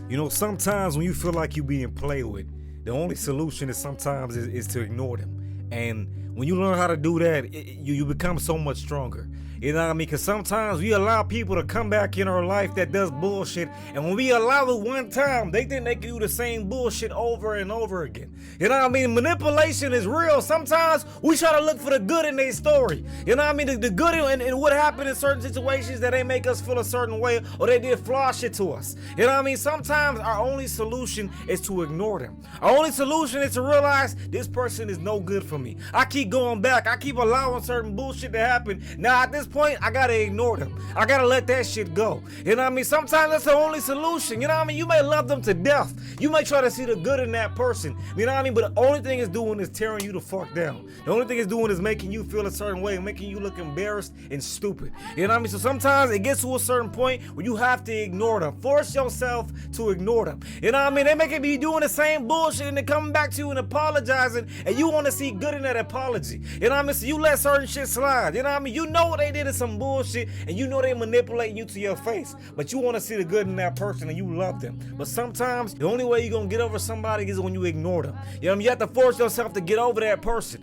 You know, sometimes when you feel like you're being played with, the only solution is sometimes is to ignore them. And when you learn how to do that, you become so much stronger. You know what I mean? Because sometimes we allow people to come back in our life that does bullshit. And when we allow it one time, they think they can do the same bullshit over and over again. You know what I mean? Manipulation is real. Sometimes we try to look for the good in their story. You know what I mean? The good in what happened in certain situations that they make us feel a certain way or they did flaw shit to us. You know what I mean? Sometimes our only solution is to ignore them. Our only solution is to realize this person is no good for me. I keep going back. I keep allowing certain bullshit to happen. Now at this point, I gotta ignore them. I gotta let that shit go. You know what I mean? Sometimes that's the only solution. You know what I mean? You may love them to death. You may try to see the good in that person. You know what I mean? But the only thing it's doing is tearing you the fuck down. The only thing it's doing is making you feel a certain way, making you look embarrassed and stupid. You know what I mean? So sometimes it gets to a certain point where you have to ignore them. Force yourself to ignore them. You know what I mean? They may be doing the same bullshit and then coming back to you and apologizing, and you want to see good in that apology. You know what I mean? So you let certain shit slide. You know what I mean? You know what they did is some bullshit, and you know they manipulating you to your face, but you want to see the good in that person and you love them. But sometimes the only way you're gonna get over somebody is when you ignore them. You know what I mean? You have to force yourself to get over that person.